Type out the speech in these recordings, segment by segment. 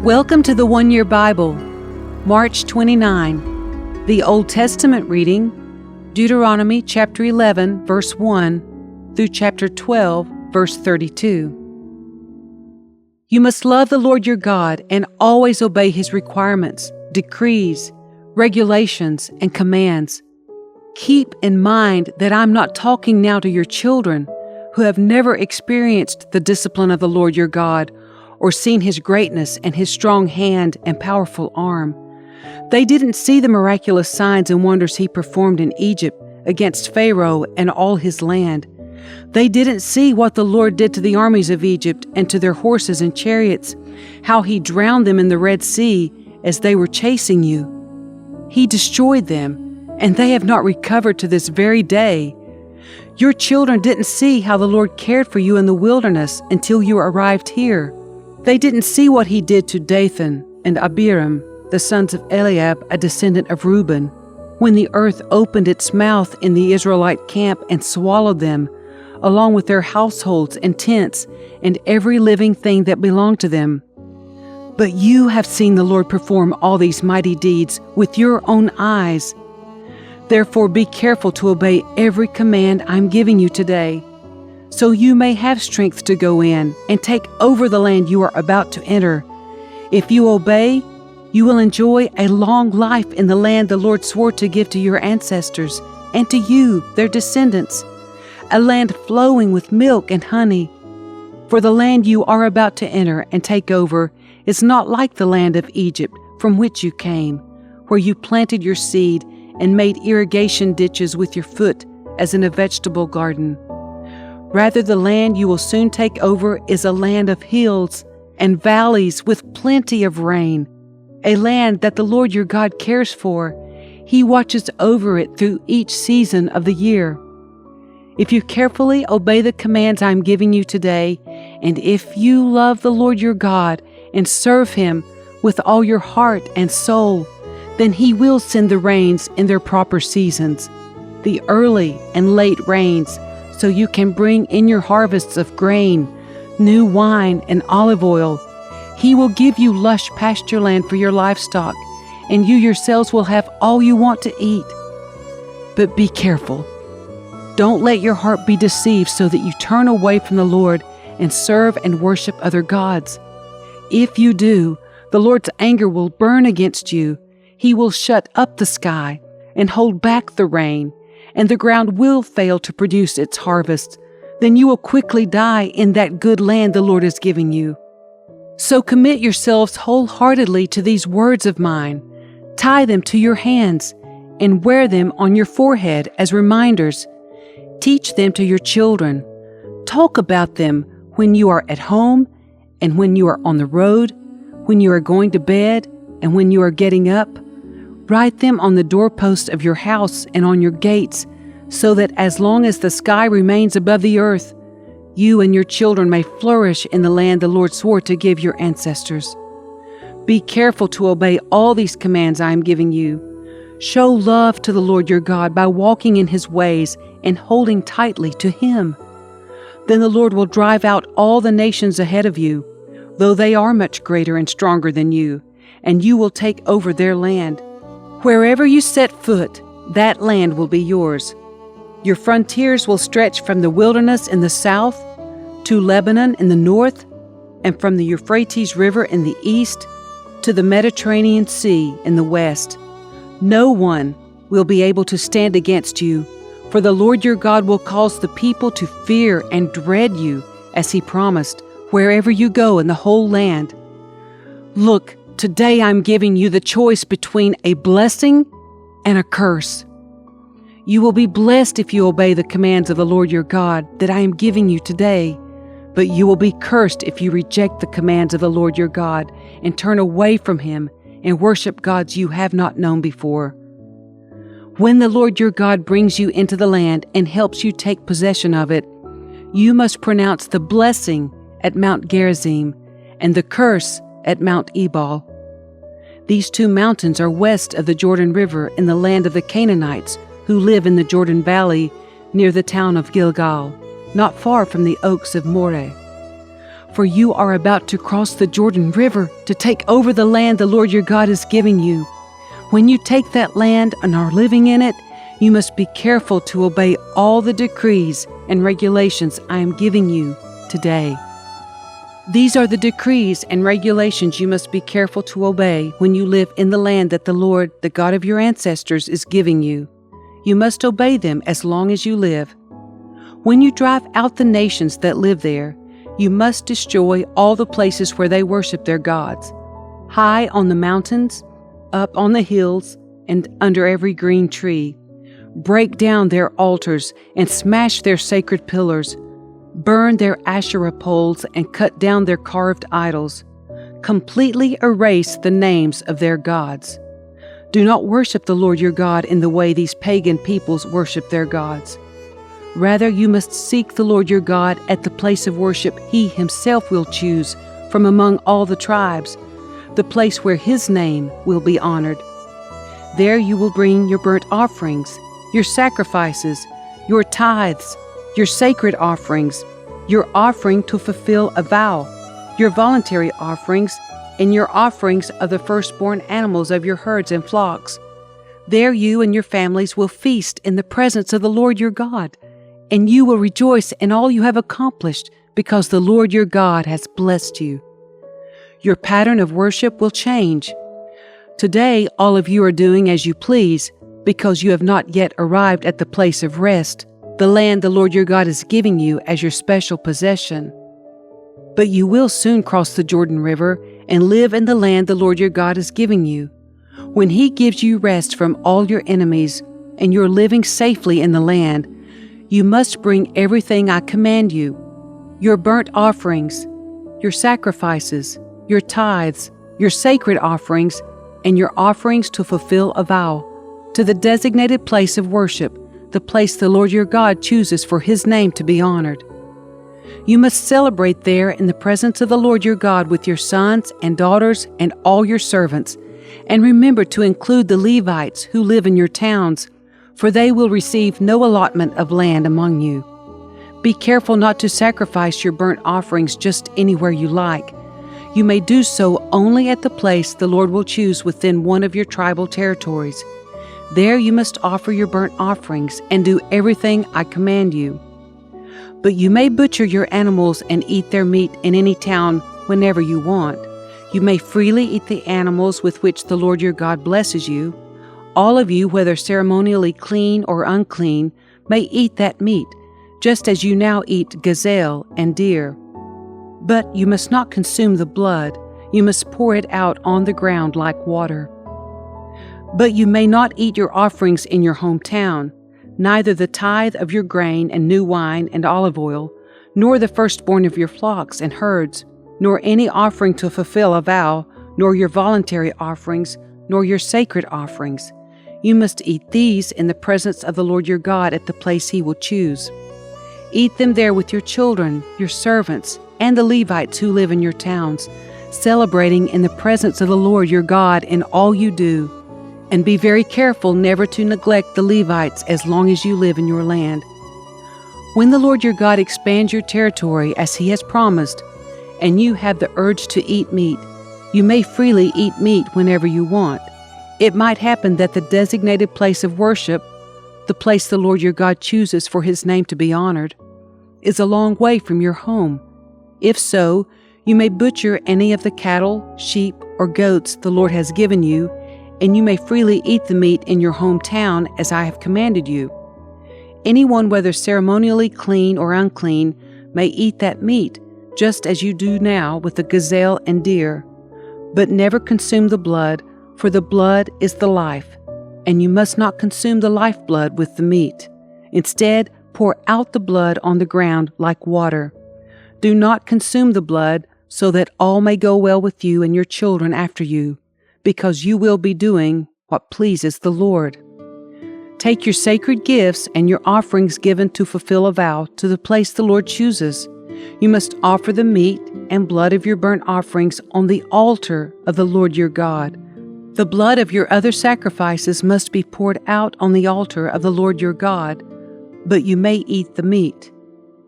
Welcome to the One Year Bible, March 29. The Old Testament reading, Deuteronomy chapter 11, verse 1 through chapter 12, verse 32. You must love the Lord your God and always obey His requirements, decrees, regulations, and commands. Keep in mind that I'm not talking now to your children who have never experienced the discipline of the Lord your God or seen His greatness and His strong hand and powerful arm. They didn't see the miraculous signs and wonders He performed in Egypt against Pharaoh and all his land. They didn't see what the Lord did to the armies of Egypt and to their horses and chariots, how He drowned them in the Red Sea as they were chasing you. He destroyed them, and they have not recovered to this very day. Your children didn't see how the Lord cared for you in the wilderness until you arrived here. They didn't see what He did to Dathan and Abiram, the sons of Eliab, a descendant of Reuben, when the earth opened its mouth in the Israelite camp and swallowed them, along with their households and tents and every living thing that belonged to them. But you have seen the Lord perform all these mighty deeds with your own eyes. Therefore be careful to obey every command I'm giving you today, so you may have strength to go in and take over the land you are about to enter. If you obey, you will enjoy a long life in the land the Lord swore to give to your ancestors and to you, their descendants, a land flowing with milk and honey. For the land you are about to enter and take over is not like the land of Egypt from which you came, where you planted your seed and made irrigation ditches with your foot as in a vegetable garden. Rather, the land you will soon take over is a land of hills and valleys with plenty of rain, a land that the Lord your God cares for. He watches over it through each season of the year. If you carefully obey the commands I'm giving you today, and if you love the Lord your God and serve Him with all your heart and soul, then He will send the rains in their proper seasons, the early and late rains, so you can bring in your harvests of grain, new wine, and olive oil. He will give you lush pasture land for your livestock, and you yourselves will have all you want to eat. But be careful. Don't let your heart be deceived so that you turn away from the Lord and serve and worship other gods. If you do, the Lord's anger will burn against you. He will shut up the sky and hold back the rain, and the ground will fail to produce its harvest. Then you will quickly die in that good land the Lord is giving you. So commit yourselves wholeheartedly to these words of mine. Tie them to your hands and wear them on your forehead as reminders. Teach them to your children. Talk about them when you are at home and when you are on the road, when you are going to bed and when you are getting up. Write them on the doorposts of your house and on your gates, so that as long as the sky remains above the earth, you and your children may flourish in the land the Lord swore to give your ancestors. Be careful to obey all these commands I am giving you. Show love to the Lord your God by walking in His ways and holding tightly to Him. Then the Lord will drive out all the nations ahead of you, though they are much greater and stronger than you, and you will take over their land. Wherever you set foot, that land will be yours. Your frontiers will stretch from the wilderness in the south to Lebanon in the north, and from the Euphrates River in the east to the Mediterranean Sea in the west. No one will be able to stand against you, for the Lord your God will cause the people to fear and dread you, as He promised, wherever you go in the whole land. Look, today I'm giving you the choice between a blessing and a curse. You will be blessed if you obey the commands of the Lord your God that I am giving you today, but you will be cursed if you reject the commands of the Lord your God and turn away from Him and worship gods you have not known before. When the Lord your God brings you into the land and helps you take possession of it, you must pronounce the blessing at Mount Gerizim and the curse at Mount Ebal. These two mountains are west of the Jordan River in the land of the Canaanites who live in the Jordan Valley near the town of Gilgal, not far from the oaks of Moreh. for you are about to cross the Jordan River to take over the land the Lord your God is giving you. When you take that land and are living in it, you must be careful to obey all the decrees and regulations I am giving you today. These are the decrees and regulations you must be careful to obey when you live in the land that the Lord, the God of your ancestors, is giving you. You must obey them as long as you live. When you drive out the nations that live there, you must destroy all the places where they worship their gods, high on the mountains, up on the hills, and under every green tree. Break down their altars and smash their sacred pillars. Burn their Asherah poles and cut down their carved idols. Completely erase the names of their gods. Do not worship the Lord your God in the way these pagan peoples worship their gods. Rather, you must seek the Lord your God at the place of worship He Himself will choose from among all the tribes, the place where His name will be honored. There you will bring your burnt offerings, your sacrifices, your tithes, your sacred offerings, your offering to fulfill a vow, your voluntary offerings, and your offerings of the firstborn animals of your herds and flocks. There you and your families will feast in the presence of the Lord your God, and you will rejoice in all you have accomplished because the Lord your God has blessed you. Your pattern of worship will change. Today, all of you are doing as you please because you have not yet arrived at the place of rest, the land the Lord your God is giving you as your special possession. But you will soon cross the Jordan River and live in the land the Lord your God is giving you. When He gives you rest from all your enemies and you're living safely in the land, you must bring everything I command you, your burnt offerings, your sacrifices, your tithes, your sacred offerings, and your offerings to fulfill a vow, to the designated place of worship, the place the Lord your God chooses for His name to be honored. You must celebrate there in the presence of the Lord your God with your sons and daughters and all your servants, and remember to include the Levites who live in your towns, for they will receive no allotment of land among you. Be careful not to sacrifice your burnt offerings just anywhere you like. You may do so only at the place the Lord will choose within one of your tribal territories. There you must offer your burnt offerings and do everything I command you. But you may butcher your animals and eat their meat in any town whenever you want. You may freely eat the animals with which the Lord your God blesses you. All of you, whether ceremonially clean or unclean, may eat that meat, just as you now eat gazelle and deer. But you must not consume the blood. You must pour it out on the ground like water. But you may not eat your offerings in your hometown, neither the tithe of your grain and new wine and olive oil, nor the firstborn of your flocks and herds, nor any offering to fulfill a vow, nor your voluntary offerings, nor your sacred offerings. You must eat these in the presence of the Lord your God at the place He will choose. Eat them there with your children, your servants, and the Levites who live in your towns, celebrating in the presence of the Lord your God in all you do. And be very careful never to neglect the Levites as long as you live in your land. When the Lord your God expands your territory as He has promised, and you have the urge to eat meat, you may freely eat meat whenever you want. It might happen that the designated place of worship, the place the Lord your God chooses for His name to be honored, is a long way from your home. If so, you may butcher any of the cattle, sheep, or goats the Lord has given you, and you may freely eat the meat in your hometown as I have commanded you. Anyone, whether ceremonially clean or unclean, may eat that meat, just as you do now with the gazelle and deer. But never consume the blood, for the blood is the life, and you must not consume the lifeblood with the meat. Instead, pour out the blood on the ground like water. Do not consume the blood, so that all may go well with you and your children after you, because you will be doing what pleases the Lord. Take your sacred gifts and your offerings given to fulfill a vow to the place the Lord chooses. You must offer the meat and blood of your burnt offerings on the altar of the Lord your God. The blood of your other sacrifices must be poured out on the altar of the Lord your God, but you may eat the meat.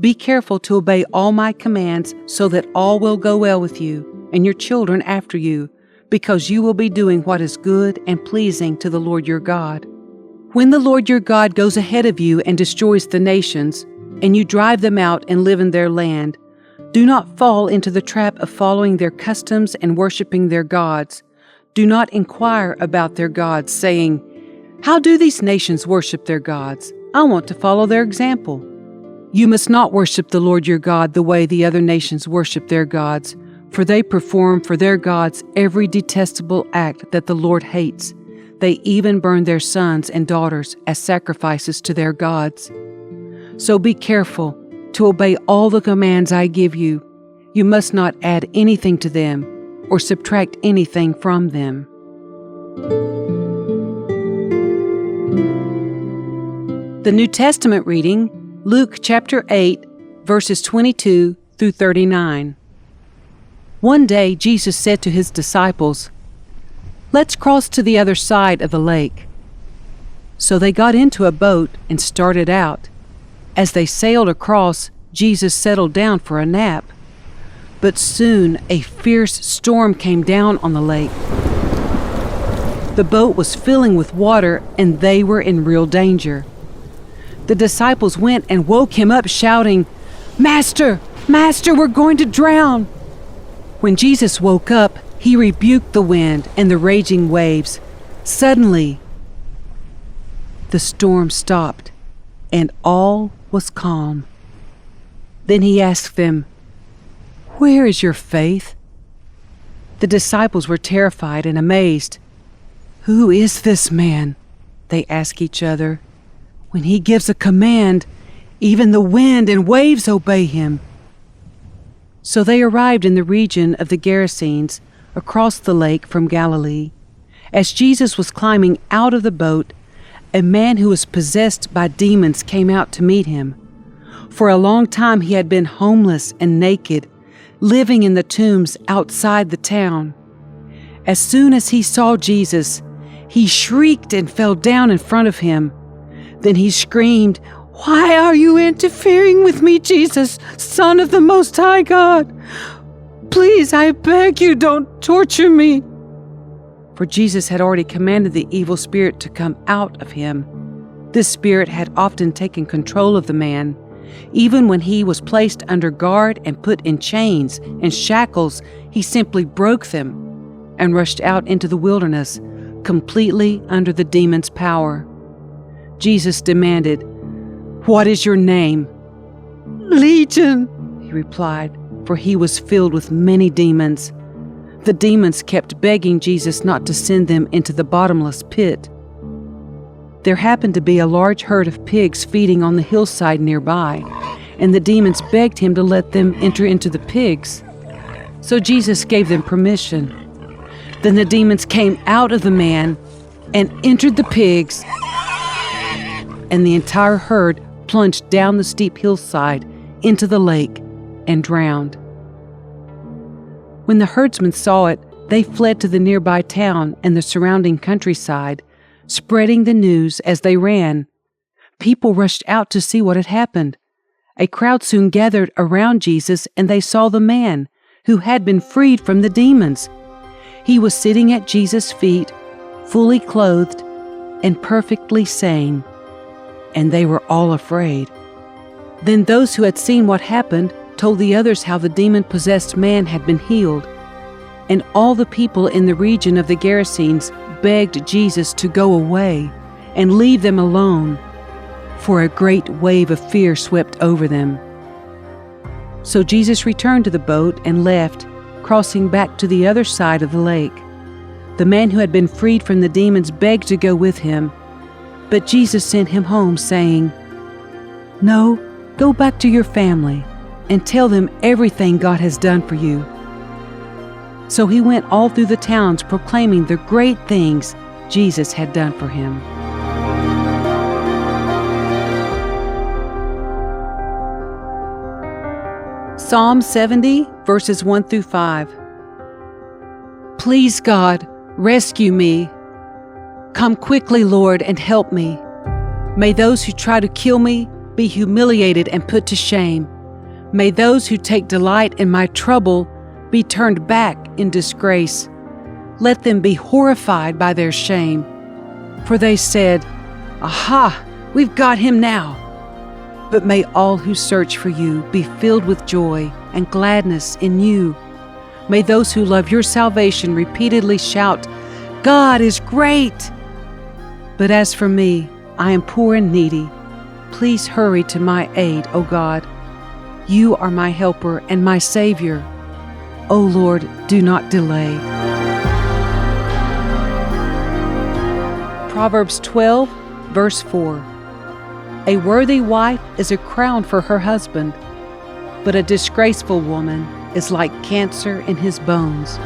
Be careful to obey all my commands so that all will go well with you and your children after you, because you will be doing what is good and pleasing to the Lord your God. When the Lord your God goes ahead of you and destroys the nations, and you drive them out and live in their land, do not fall into the trap of following their customs and worshiping their gods. Do not inquire about their gods, saying, "How do these nations worship their gods? I want to follow their example." You must not worship the Lord your God the way the other nations worship their gods, for they perform for their gods every detestable act that the Lord hates. They even burn their sons and daughters as sacrifices to their gods. So be careful to obey all the commands I give you. You must not add anything to them or subtract anything from them. The New Testament reading, Luke chapter 8, verses 22 through 39. One day Jesus said to his disciples, "Let's cross to the other side of the lake." So they got into a boat and started out. As they sailed across, Jesus settled down for a nap. But soon a fierce storm came down on the lake. The boat was filling with water, and they were in real danger. The disciples went and woke him up, shouting, "Master, Master, we're going to drown!" When Jesus woke up, he rebuked the wind and the raging waves. Suddenly, the storm stopped, and all was calm. Then he asked them, "Where is your faith?" The disciples were terrified and amazed. "Who is this man?" they asked each other. "When he gives a command, even the wind and waves obey him." So they arrived in the region of the Gerasenes, across the lake from Galilee. As Jesus was climbing out of the boat, a man who was possessed by demons came out to meet him. For a long time he had been homeless and naked, living in the tombs outside the town. As soon as he saw Jesus, he shrieked and fell down in front of him. Then he screamed, "Why are you interfering with me, Jesus, Son of the Most High God? Please, I beg you, don't torture me." For Jesus had already commanded the evil spirit to come out of him. This spirit had often taken control of the man. Even when he was placed under guard and put in chains and shackles, he simply broke them and rushed out into the wilderness, completely under the demon's power. Jesus demanded, "What is your name?" "Legion," he replied, for he was filled with many demons. The demons kept begging Jesus not to send them into the bottomless pit. There happened to be a large herd of pigs feeding on the hillside nearby, and the demons begged him to let them enter into the pigs. So Jesus gave them permission. Then the demons came out of the man and entered the pigs, and the entire herd plunged down the steep hillside into the lake and drowned. When the herdsmen saw it, they fled to the nearby town and the surrounding countryside, spreading the news as they ran. People rushed out to see what had happened. A crowd soon gathered around Jesus, and they saw the man who had been freed from the demons. He was sitting at Jesus' feet, fully clothed and perfectly sane, and they were all afraid. Then those who had seen what happened told the others how the demon-possessed man had been healed, and all the people in the region of the Gerasenes begged Jesus to go away and leave them alone, for a great wave of fear swept over them. So Jesus returned to the boat and left, crossing back to the other side of the lake. The man who had been freed from the demons begged to go with him, but Jesus sent him home, saying, "No, go back to your family and tell them everything God has done for you." So he went all through the towns proclaiming the great things Jesus had done for him. Psalm 70, verses 1 through 5. Please, God, rescue me. Come quickly, Lord, and help me. May those who try to kill me be humiliated and put to shame. May those who take delight in my trouble be turned back in disgrace. Let them be horrified by their shame. For they said, "Aha, we've got him now." But may all who search for you be filled with joy and gladness in you. May those who love your salvation repeatedly shout, "God is great!" But as for me, I am poor and needy. Please hurry to my aid, O God. You are my helper and my Savior. O Lord, do not delay. Proverbs 12, verse 4. A worthy wife is a crown for her husband, but a disgraceful woman is like cancer in his bones.